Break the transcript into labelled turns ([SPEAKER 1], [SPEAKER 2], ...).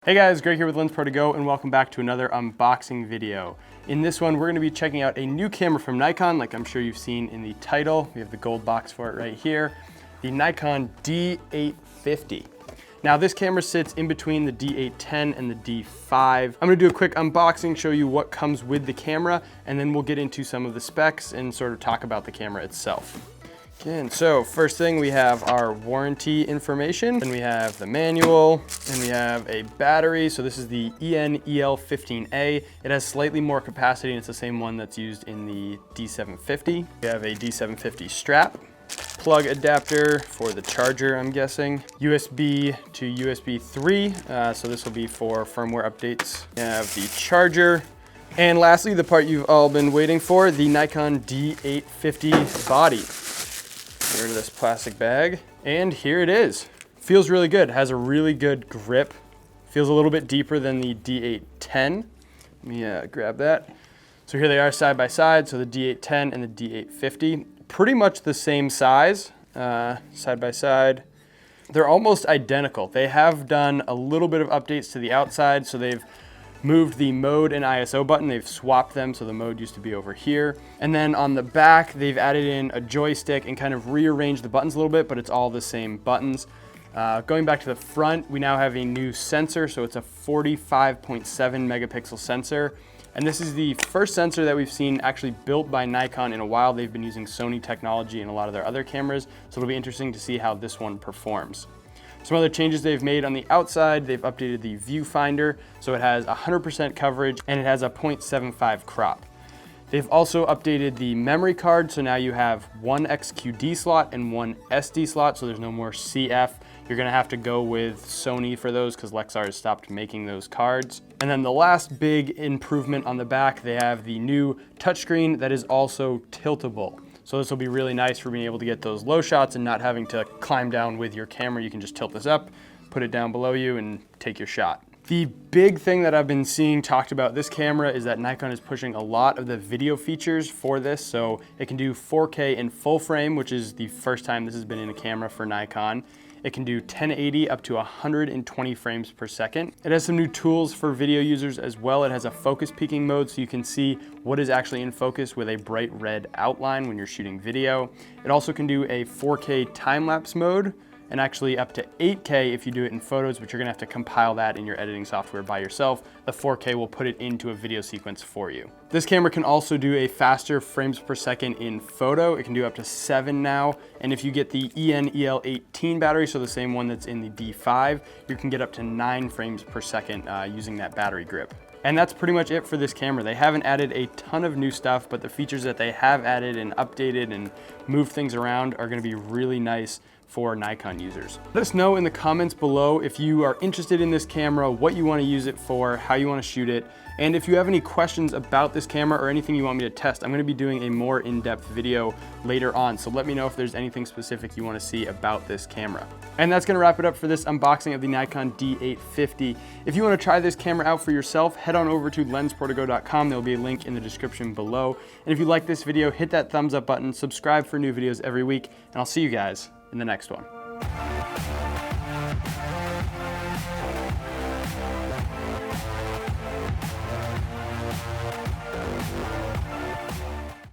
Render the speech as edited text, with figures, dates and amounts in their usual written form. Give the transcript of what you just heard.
[SPEAKER 1] Hey guys, Greg here with LensProToGo and welcome back to another unboxing video. In this one, we're gonna be checking out a new camera from Nikon, like I'm sure you've seen in the title. We have the gold box for it right here, the Nikon D850. Now this camera sits in between the D810 and the D5. I'm gonna do a quick unboxing, show you what comes with the camera, and then we'll get into some of the specs and sort of talk about the camera itself. Again, so first thing, we have our warranty information, then we have the manual, and we have a battery. So this is the EL15A. It has slightly more capacity and it's the same one that's used in the D750. We have a D750 strap, plug adapter for the charger, I'm guessing, USB to USB 3, so this will be for firmware updates. We have the charger, and lastly, the part you've all been waiting for, the Nikon D850 body. Get rid of this plastic bag, and here it is. Feels really good, has a really good grip. Feels a little bit deeper than the D810. Let me grab that. So here they are side by side, so the D810 and the D850. Pretty much the same size, side by side. They're almost identical. They have done a little bit of updates to the outside, so they've moved the mode and ISO button. They've swapped them, so the mode used to be over here. And then on the back, they've added in a joystick and kind of rearranged the buttons a little bit, but it's all the same buttons. Going back to the front, we now have a new sensor, so it's a 45.7 megapixel sensor. And this is the first sensor that we've seen actually built by Nikon in a while. They've been using Sony technology in a lot of their other cameras, so it'll be interesting to see how this one performs. Some other changes they've made on the outside, they've updated the viewfinder, so it has 100% coverage and it has a 0.75 crop. They've also updated the memory card, so now you have one XQD slot and one SD slot, so there's no more CF. You're gonna have to go with Sony for those because Lexar has stopped making those cards. And then the last big improvement on the back, they have the new touchscreen that is also tiltable. So this will be really nice for being able to get those low shots and not having to climb down with your camera. You can just tilt this up, put it down below you, and take your shot. The big thing that I've been seeing talked about this camera is that Nikon is pushing a lot of the video features for this. So it can do 4K in full frame, which is the first time this has been in a camera for Nikon. It can do 1080 up to 120 frames per second. It has some new tools for video users as well. It has a focus peaking mode, so you can see what is actually in focus with a bright red outline when you're shooting video. It also can do a 4K time-lapse mode, and actually up to 8K if you do it in photos, but you're gonna have to compile that in your editing software by yourself. The 4K will put it into a video sequence for you. This camera can also do a faster frames per second in photo. It can do up to 7 now. And if you get the EL18 battery, so the same one that's in the D5, you can get up to 9 frames per second using that battery grip. And that's pretty much it for this camera. They haven't added a ton of new stuff, but the features that they have added and updated and moved things around are gonna be really nice for Nikon users. Let us know in the comments below if you are interested in this camera, what you want to use it for, how you want to shoot it, and if you have any questions about this camera or anything you want me to test. I'm going to be doing a more in-depth video later on, so let me know if there's anything specific you want to see about this camera. And that's going to wrap it up for this unboxing of the Nikon D850. If you want to try this camera out for yourself, head on over to LensProToGo.com. There'll be a link in the description below. And if you like this video, hit that thumbs up button, subscribe for new videos every week, and I'll see you guys in the next one.